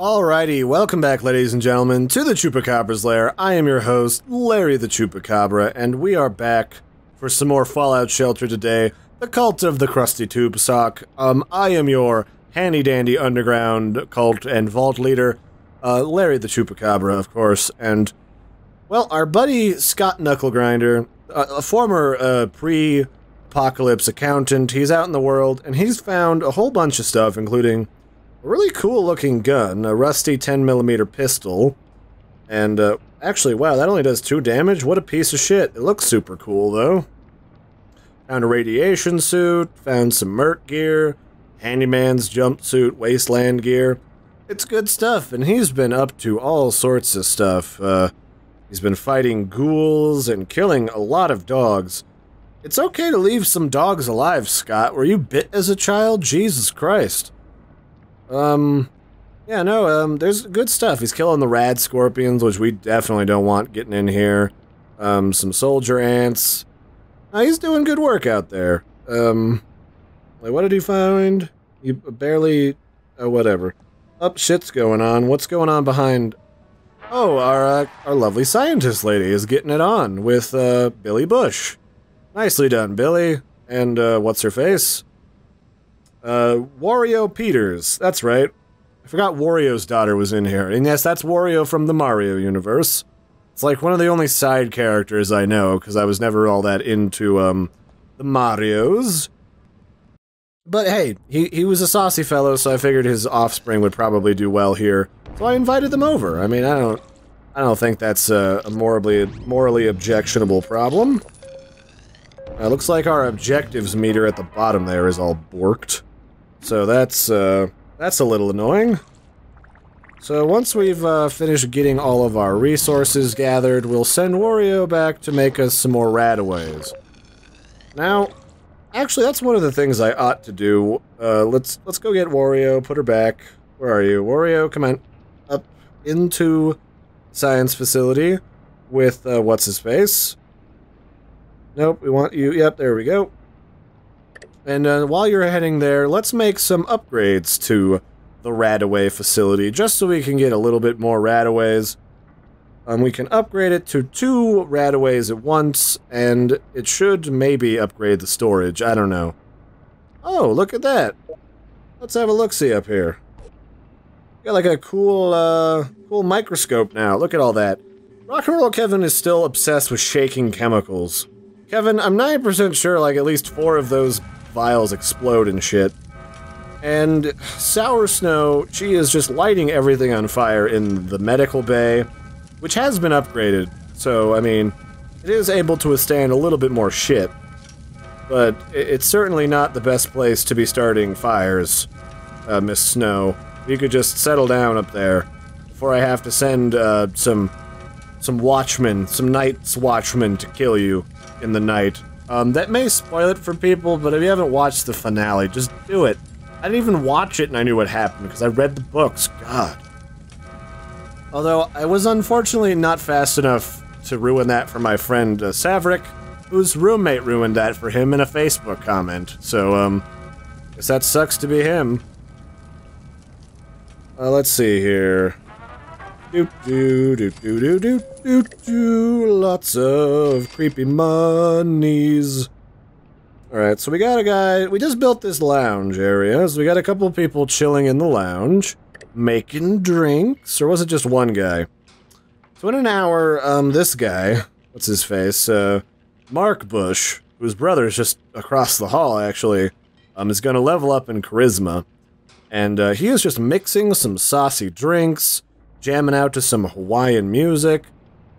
Alrighty, welcome back, ladies and gentlemen, to the Chupacabra's Lair. I am your host, Larry the Chupacabra, and we are back for some more Fallout Shelter today, the Cult of the Krusty Tube Sock. I am your handy-dandy underground cult and vault leader, Larry the Chupacabra, of course, and, well, our buddy Scott Knucklegrinder, a former, pre-apocalypse accountant, he's out in the world, and he's found a whole bunch of stuff, including a really cool-looking gun, a rusty 10mm pistol, and, actually, wow, that only does 2 damage? What a piece of shit. It looks super cool, though. Found a radiation suit, found some merc gear, handyman's jumpsuit, wasteland gear. It's good stuff, and he's been up to all sorts of stuff. He's been fighting ghouls and killing a lot of dogs. It's okay to leave some dogs alive, Scott. Were you bit as a child? Jesus Christ. Yeah, no, there's good stuff. He's killing the rad scorpions, which we definitely don't want getting in here. Some soldier ants. He's doing good work out there. Like, what did he find? He barely, whatever. Oh, shit's going on. What's going on behind? Oh, our lovely scientist lady is getting it on with, Billy Bush. Nicely done, Billy. And, what's her face? Wario Peters, that's right. I forgot Wario's daughter was in here. And yes, that's Wario from the Mario universe. It's like one of the only side characters I know, because I was never all that into, the Marios. But hey, he was a saucy fellow, so I figured his offspring would probably do well here. So I invited them over. I mean, I don't think that's a morally objectionable problem. Looks like our objectives meter at the bottom there is all borked. So that's a little annoying. So once we've finished getting all of our resources gathered, we'll send Wario back to make us some more radaways. Now, actually, that's one of the things I ought to do. Let's go get Wario, put her back. Where are you? Wario, come on. Up into science facility with, what's-his-face? Nope, we want you. Yep, there we go. And while you're heading there, let's make some upgrades to the Radaway facility, just so we can get a little bit more Radaways. We can upgrade it to 2 Radaways at once, and it should maybe upgrade the storage. I don't know. Oh, look at that. Let's have a look-see up here. Got like a cool, cool microscope now. Look at all that. Rock and Roll Kevin is still obsessed with shaking chemicals. Kevin, I'm 90% sure like at least 4 of those vials explode and shit. And Sour Snow, she is just lighting everything on fire in the medical bay, which has been upgraded. So, I mean, it is able to withstand a little bit more shit. But it's certainly not the best place to be starting fires, Miss Snow. You could just settle down up there before I have to send some watchmen, some night's watchmen to kill you in the night. That may spoil it for people, but if you haven't watched the finale, just do it. I didn't even watch it and I knew what happened, because I read the books. God. Although, I was unfortunately not fast enough to ruin that for my friend, Saverick, whose roommate ruined that for him in a Facebook comment. So, guess that sucks to be him. Let's see here. Lots of creepy monies. Alright, so we got a guy, we just built this lounge area, so we got a couple of people chilling in the lounge, making drinks, or was it just one guy? So in an hour, this guy, what's his face, Mark Bush, whose brother is just across the hall, actually, is gonna level up in charisma, and he is just mixing some saucy drinks, jamming out to some Hawaiian music,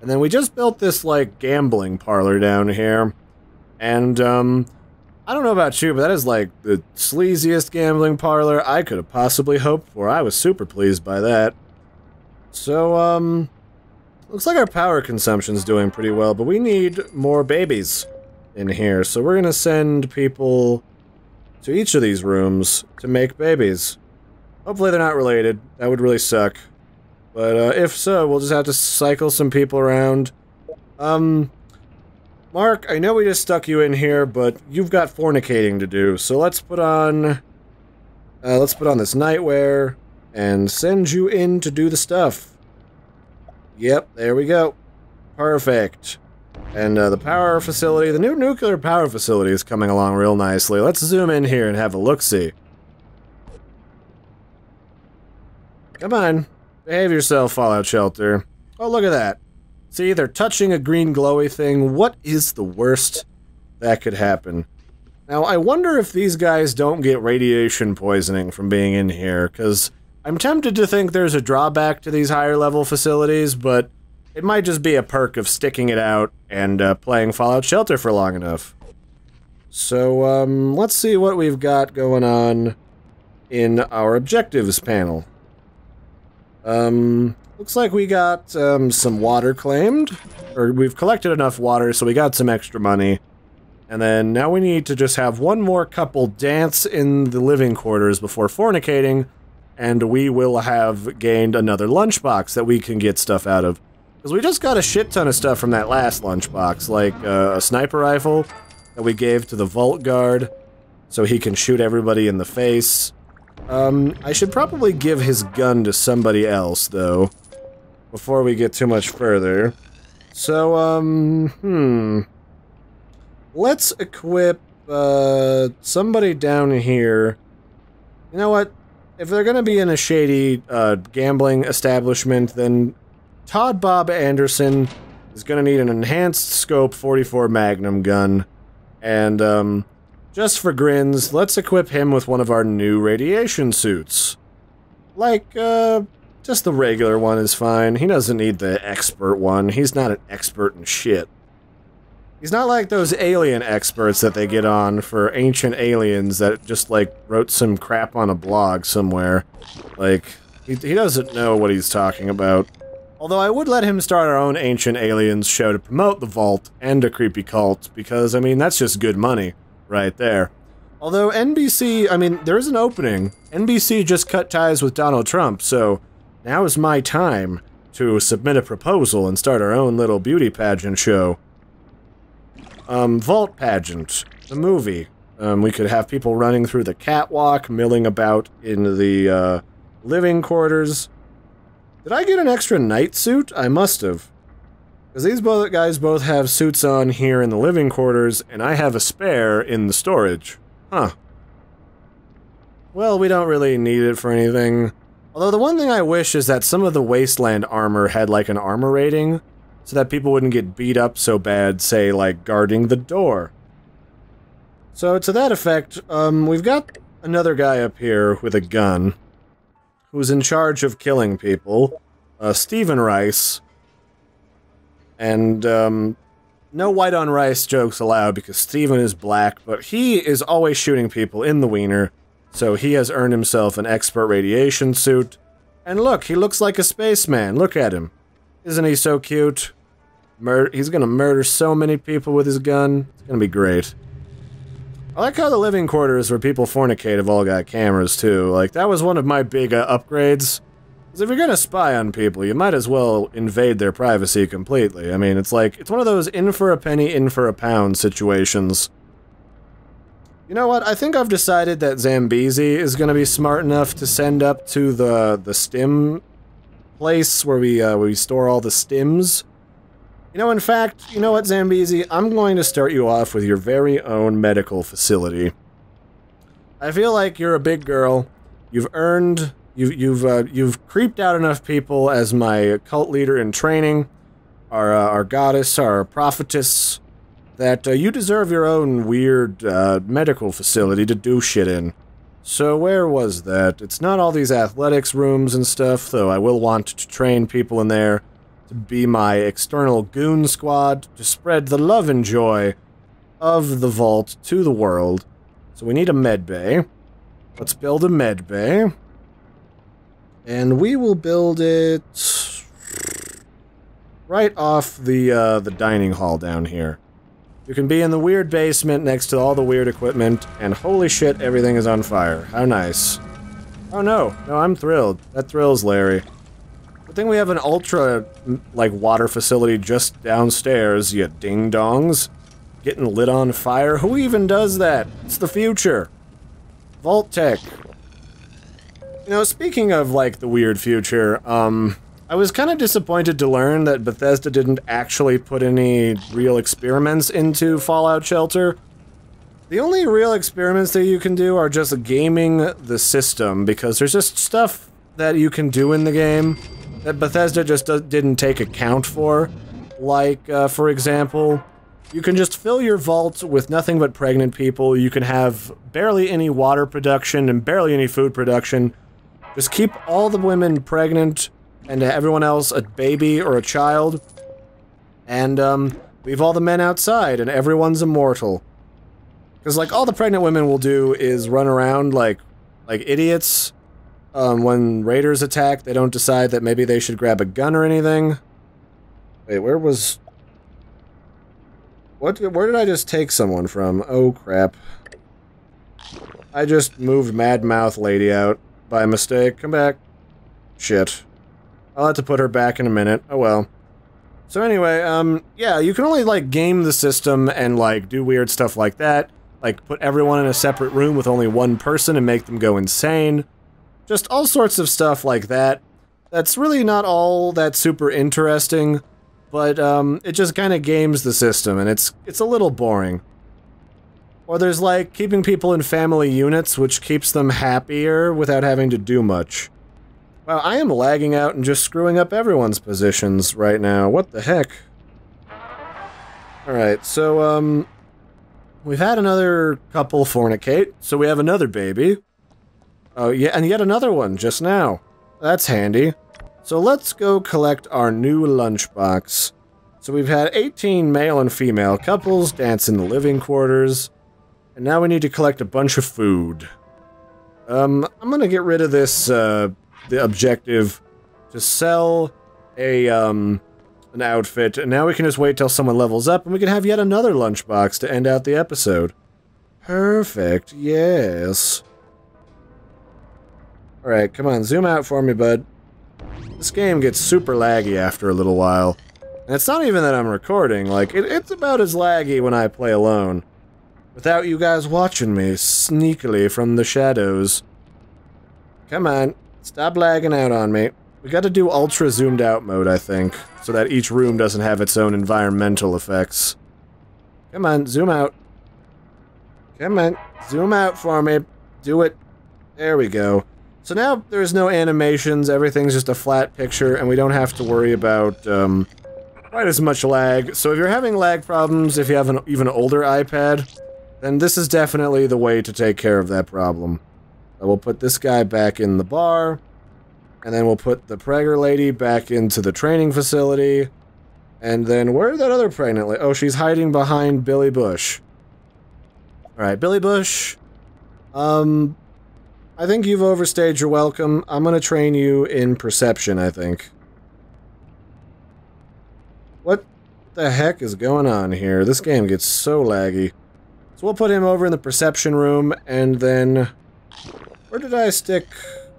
and then we just built this, like, gambling parlor down here, and, I don't know about you, but that is, like, the sleaziest gambling parlor I could have possibly hoped for. I was super pleased by that. So, looks like our power consumption's doing pretty well, but we need more babies in here, so we're gonna send people to each of these rooms to make babies. Hopefully they're not related. That would really suck. But, if so, we'll just have to cycle some people around. Mark, I know we just stuck you in here, but you've got fornicating to do, so let's put on this nightwear, and send you in to do the stuff. Yep, there we go. Perfect. And the power facility, the new nuclear power facility is coming along real nicely. Let's zoom in here and have a look-see. Come on. Behave yourself, Fallout Shelter. Oh, look at that. See, they're touching a green glowy thing. What is the worst that could happen? Now, I wonder if these guys don't get radiation poisoning from being in here, because I'm tempted to think there's a drawback to these higher-level facilities, but it might just be a perk of sticking it out and playing Fallout Shelter for long enough. So, let's see what we've got going on in our objectives panel. Looks like we got some water claimed, or we've collected enough water, so we got some extra money. And then now we need to just have one more couple dance in the living quarters before fornicating, and we will have gained another lunchbox that we can get stuff out of. Because we just got a shit ton of stuff from that last lunchbox, like a sniper rifle that we gave to the vault guard so he can shoot everybody in the face. I should probably give his gun to somebody else, though, before we get too much further. So, let's equip, somebody down here. You know what? If they're gonna be in a shady, gambling establishment, then Todd Bob Anderson is gonna need an enhanced scope 44 Magnum gun. And, just for grins, let's equip him with one of our new radiation suits. Like, just the regular one is fine. He doesn't need the expert one. He's not an expert in shit. He's not like those alien experts that they get on for Ancient Aliens that just, like, wrote some crap on a blog somewhere. Like, he doesn't know what he's talking about. Although I would let him start our own Ancient Aliens show to promote the Vault and a creepy cult, because, I mean, that's just good money right there. Although NBC, I mean, there is an opening. NBC just cut ties with Donald Trump, so now is my time to submit a proposal and start our own little beauty pageant show. Vault Pageant, the movie. We could have people running through the catwalk, milling about in the, living quarters. Did I get an extra night suit? I must have. Because these guys both have suits on here in the living quarters, and I have a spare in the storage. Huh. Well, we don't really need it for anything. Although the one thing I wish is that some of the Wasteland armor had, like, an armor rating, so that people wouldn't get beat up so bad, say, like, guarding the door. So, to that effect, we've got another guy up here with a gun, who's in charge of killing people, Stephen Rice. And, no white on rice jokes allowed because Stephen is black, but he is always shooting people in the wiener, so he has earned himself an expert radiation suit. And look, he looks like a spaceman. Look at him. Isn't he so cute? He's gonna murder so many people with his gun. It's gonna be great. I like how the living quarters where people fornicate have all got cameras, too. Like, that was one of my big upgrades. Because if you're gonna spy on people, you might as well invade their privacy completely. I mean, it's like, it's one of those in for a penny, in for a pound situations. You know what? I think I've decided that Zambezi is gonna be smart enough to send up to the stim place where we store all the stims. You know, in fact, you know what, Zambezi? I'm going to start you off with your very own medical facility. I feel like you're a big girl. You've earned... You've creeped out enough people as my cult leader in training, our goddess, our prophetess, that you deserve your own weird medical facility to do shit in. So where was that? It's not all these athletics rooms and stuff, though I will want to train people in there to be my external goon squad to spread the love and joy of the vault to the world. So we need a med bay. Let's build a med bay. And we will build it right off the dining hall down here. You can be in the weird basement next to all the weird equipment, and holy shit, everything is on fire. How nice. Oh no, I'm thrilled. That thrills Larry. Good thing we have an ultra, like, water facility just downstairs, you ding-dongs. Getting lit on fire? Who even does that? It's the future. Vault Tech. You know, speaking of, like, the weird future, I was kind of disappointed to learn that Bethesda didn't actually put any real experiments into Fallout Shelter. The only real experiments that you can do are just gaming the system, because there's just stuff that you can do in the game that Bethesda just didn't take account for. Like, for example, you can just fill your vault with nothing but pregnant people, you can have barely any water production and barely any food production. Just keep all the women pregnant, and everyone else a baby or a child, and, leave all the men outside, and everyone's immortal. Because, like, all the pregnant women will do is run around like idiots. When raiders attack, they don't decide that maybe they should grab a gun or anything. Wait, where did I just take someone from? Oh, crap. I just moved Mad Mouth Lady out by mistake. Come back. Shit. I'll have to put her back in a minute. Oh well. So anyway, yeah, you can only, like, game the system and, like, do weird stuff like that. Like, put everyone in a separate room with only one person and make them go insane. Just all sorts of stuff like that. That's really not all that super interesting, but, it just kind of games the system, and it's a little boring. Or there's, like, keeping people in family units, which keeps them happier without having to do much. Wow, I am lagging out and just screwing up everyone's positions right now. What the heck? Alright, so, we've had another couple fornicate, so we have another baby. Oh, yeah, and yet another one just now. That's handy. So let's go collect our new lunchbox. So we've had 18 male and female couples dance in the living quarters. And now we need to collect a bunch of food. I'm gonna get rid of this, the objective to sell an outfit, and now we can just wait till someone levels up, and we can have yet another lunchbox to end out the episode. Perfect, yes. Alright, come on, zoom out for me, bud. This game gets super laggy after a little while. And it's not even that I'm recording, like, it's about as laggy when I play alone. Without you guys watching me, sneakily from the shadows. Come on, stop lagging out on me. We gotta do ultra zoomed out mode, I think, so that each room doesn't have its own environmental effects. Come on, zoom out. Come on, zoom out for me. Do it. There we go. So now there's no animations, everything's just a flat picture, and we don't have to worry about, quite as much lag. So if you're having lag problems, if you have an even older iPad, then this is definitely the way to take care of that problem. We'll put this guy back in the bar, and then we'll put the pregger lady back into the training facility, and then where's that other pregnant lady? Oh, she's hiding behind Billy Bush. Alright, Billy Bush, I think you've overstayed your welcome. I'm gonna train you in perception, I think. What the heck is going on here? This game gets so laggy. So we'll put him over in the perception room, and then... Where did I stick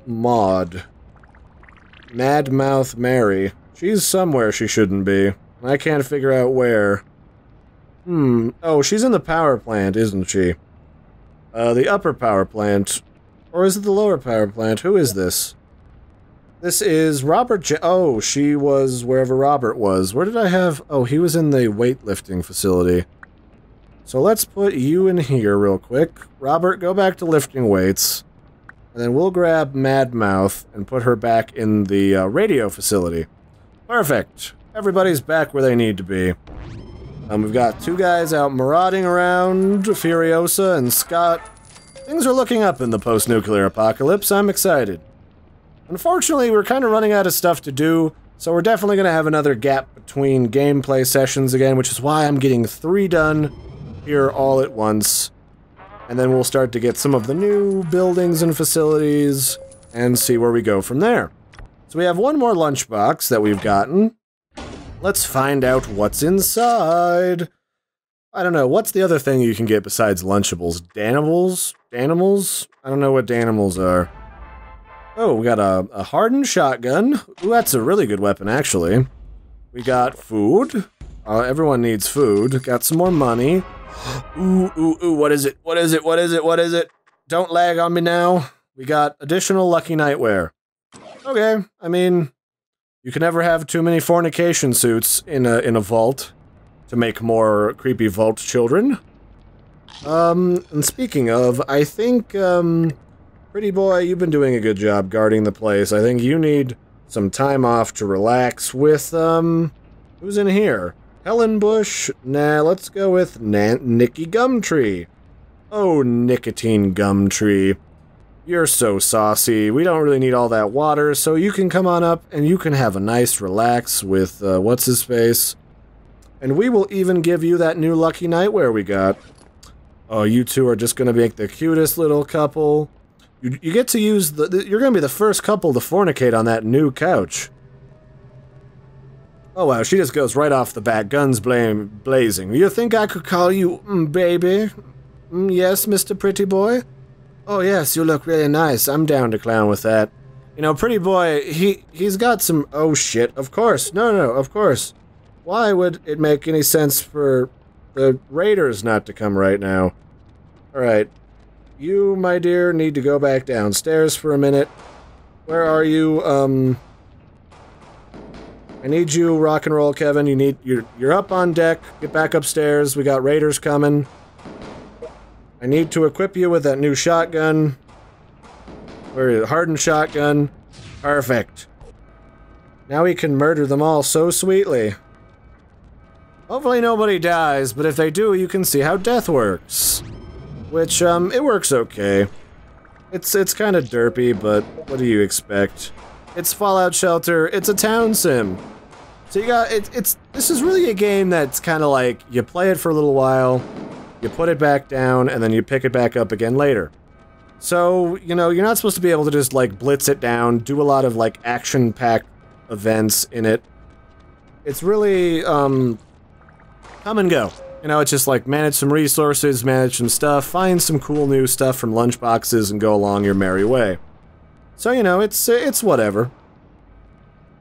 Maud? Mad Mouth Mary. She's somewhere she shouldn't be. I can't figure out where. Oh, she's in the power plant, isn't she? The upper power plant. Or is it the lower power plant? Who is this? This is Robert oh, she was wherever Robert was. Where did I have... Oh, he was in the weightlifting facility. So let's put you in here real quick. Robert, go back to lifting weights. And then we'll grab Mad Mouth and put her back in the radio facility. Perfect. Everybody's back where they need to be. We've got two guys out marauding around, Furiosa and Scott. Things are looking up in the post-nuclear apocalypse. I'm excited. Unfortunately, we're kind of running out of stuff to do, so we're definitely going to have another gap between gameplay sessions again, which is why I'm getting 3 done here all at once. And then we'll start to get some of the new buildings and facilities and see where we go from there. So we have one more lunchbox that we've gotten. Let's find out what's inside. I don't know, what's the other thing you can get besides Lunchables? Danimals? Danimals? I don't know what Danimals are. Oh, we got a hardened shotgun. Ooh, that's a really good weapon, actually. We got food. Everyone needs food. Got some more money. Ooh, what is it? What is it? What is it? What is it? Don't lag on me now. we got additional lucky nightwear. Okay, I mean, you can never have too many fornication suits in a vault to make more creepy vault children. And speaking of, I think, Pretty Boy, you've been doing a good job guarding the place. I think you need some time off to relax with, who's in here? Helen Bush? Nah, let's go with Nicky Gumtree. Oh, Nicotine Gumtree. You're so saucy. We don't really need all that water, so you can come on up and you can have a nice relax with, what's-his-face. And we will even give you that new lucky nightwear we got. Oh, you two are just gonna make the cutest little couple. You get to use you're gonna be the first couple to fornicate on that new couch. Oh wow, she just goes right off the bat, guns blazing. You think I could call you baby? Yes, Mr. Pretty Boy? Oh yes, you look really nice. I'm down to clown with that. You know, Pretty Boy, he's got some... Oh shit, of course. No, of course. Why would it make any sense for the raiders not to come right now? Alright. You, my dear, need to go back downstairs for a minute. Where are you? I need you, Rock and Roll Kevin. You're up on deck. Get back upstairs. We got raiders coming. I need to equip you with that new shotgun. Where is it? Hardened shotgun. Perfect. Now we can murder them all so sweetly. Hopefully nobody dies, but if they do, you can see how death works. Which, it works okay. It's kind of derpy, but what do you expect? It's Fallout Shelter, it's a town sim. So you got, this is really a game that's kind of like, you play it for a little while, you put it back down, and then you pick it back up again later. So, you know, you're not supposed to be able to just, like, blitz it down, do a lot of, like, action-packed events in it. It's really, come and go. You know, it's just like, manage some resources, manage some stuff, find some cool new stuff from lunchboxes, and go along your merry way. So, you know, it's whatever.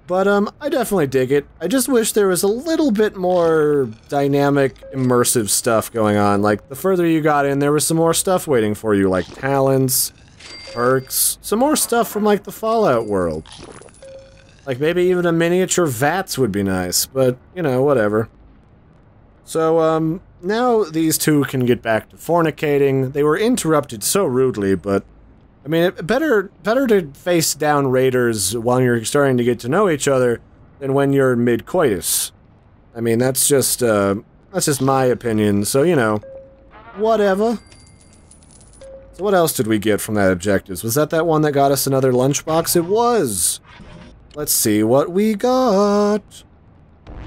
But, I definitely dig it. I just wish there was a little bit more dynamic, immersive stuff going on. Like, the further you got in, there was some more stuff waiting for you, like talents, perks, some more stuff from, like, the Fallout world. Like, maybe even a miniature VATS would be nice, but, you know, whatever. So, now these two can get back to fornicating. They were interrupted so rudely, but... I mean, better to face down raiders while you're starting to get to know each other than when you're mid-coitus. I mean, that's just my opinion, so, you know, whatever. So what else did we get from that objectives? Was that one that got us another lunchbox? It was! Let's see what we got!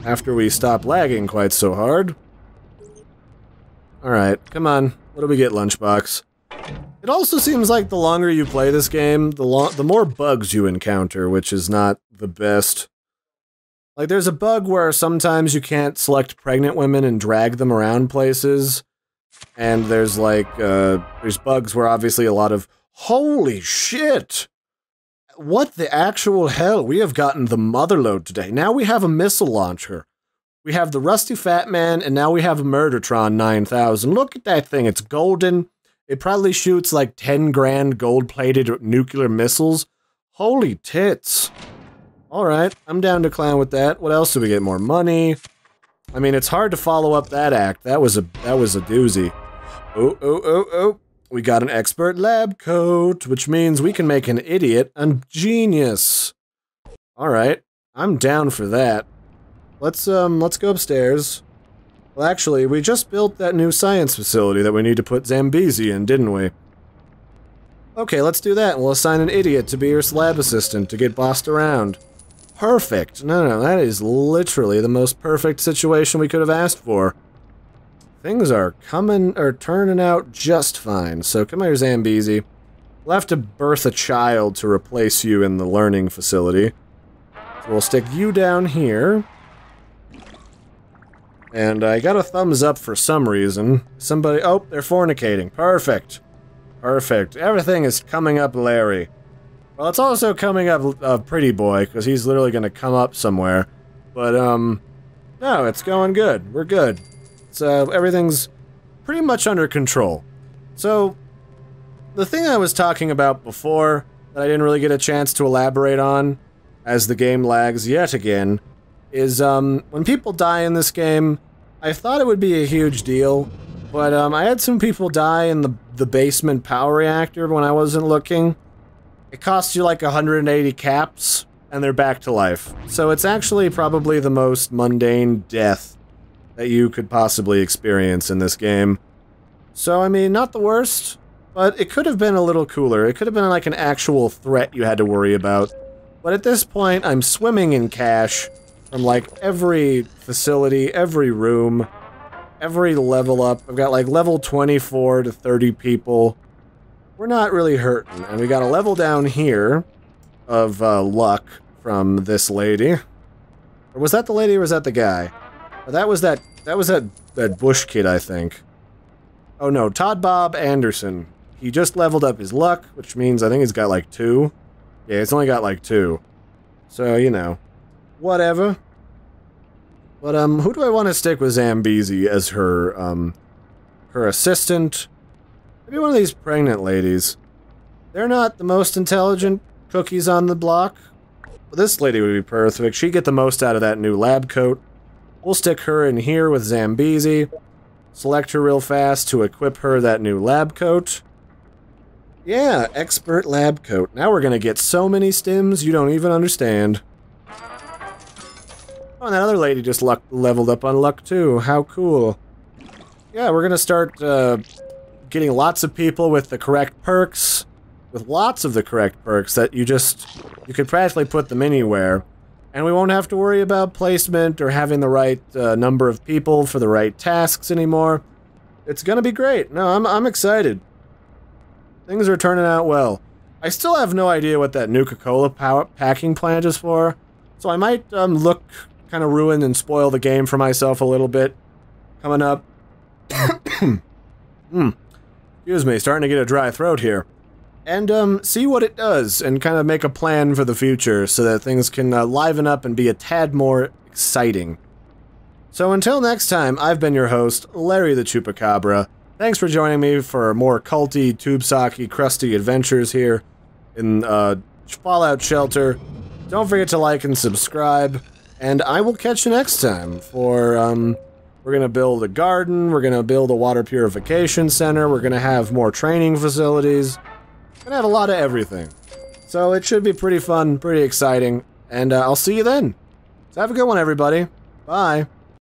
After we stop lagging quite so hard. Alright, come on. What do we get, lunchbox? It also seems like the longer you play this game, the more bugs you encounter, which is not the best. Like, there's a bug where sometimes you can't select pregnant women and drag them around places. And there's, like, there's bugs where obviously a lot of... Holy shit! What the actual hell? We have gotten the motherlode today. Now we have a missile launcher. We have the Rusty Fat Man, and now we have a Murdertron 9000. Look at that thing, it's golden. It probably shoots like 10 grand gold-plated nuclear missiles. Holy tits. Alright, I'm down to clown with that. What else do we get? More money? I mean, it's hard to follow up that act. That was a doozy. Oh. We got an expert lab coat, which means we can make an idiot a genius. Alright, I'm down for that. Let's go upstairs. Well, actually, we just built that new science facility that we need to put Zambezi in, didn't we? Okay, let's do that, and we'll assign an idiot to be your lab assistant to get bossed around. Perfect. No, that is literally the most perfect situation we could have asked for. Things are turning out just fine, so come here, Zambezi. We'll have to birth a child to replace you in the learning facility. So we'll stick you down here. And I got a thumbs up for some reason. Somebody... Oh, they're fornicating. Perfect. Perfect. Everything is coming up Larry. Well, it's also coming up Pretty Boy, because he's literally going to come up somewhere. But, no, it's going good. We're good. So, everything's pretty much under control. So, the thing I was talking about before that I didn't really get a chance to elaborate on, as the game lags yet again, is when people die in this game, I thought it would be a huge deal, but I had some people die in the basement power reactor when I wasn't looking. It costs you like 180 caps, and they're back to life. So it's actually probably the most mundane death that you could possibly experience in this game. So, I mean, not the worst, but it could have been a little cooler. It could have been like an actual threat you had to worry about. But at this point, I'm swimming in cash from like every facility, every room, every level up. I've got like level 24 to 30 people. We're not really hurting. And we got a level down here of luck from this lady. Or was that the lady or was that the guy? Or that was that Bush kid, I think. Oh no, Todd Bob Anderson. He just leveled up his luck, which means I think he's got like 2. Yeah, it's only got like 2. So, you know, whatever. But, who do I want to stick with Zambezi as her assistant? Maybe one of these pregnant ladies. They're not the most intelligent cookies on the block. But this lady would be perfect. She'd get the most out of that new lab coat. We'll stick her in here with Zambezi. Select her real fast to equip her that new lab coat. Yeah, expert lab coat. Now we're gonna get so many stims you don't even understand. Oh, and that other lady just leveled up on luck too. How cool. Yeah, we're gonna start getting lots of people with the correct perks. With lots of the correct perks that you could practically put them anywhere. And we won't have to worry about placement or having the right number of people for the right tasks anymore. It's gonna be great. No, I'm excited. Things are turning out well. I still have no idea what that Nuka-Cola packing plant is for, so I might look kind of ruin and spoil the game for myself a little bit. Coming up. Excuse me, starting to get a dry throat here. And see what it does, and kind of make a plan for the future so that things can liven up and be a tad more exciting. So until next time, I've been your host, Larry the Chupacabra. Thanks for joining me for more culty, tube-socky, crusty adventures here in Fallout Shelter. Don't forget to like and subscribe, and I will catch you next time for, we're gonna build a garden, we're gonna build a water purification center, we're gonna have more training facilities, we're gonna have a lot of everything. So it should be pretty fun, pretty exciting, and I'll see you then. So have a good one, everybody. Bye.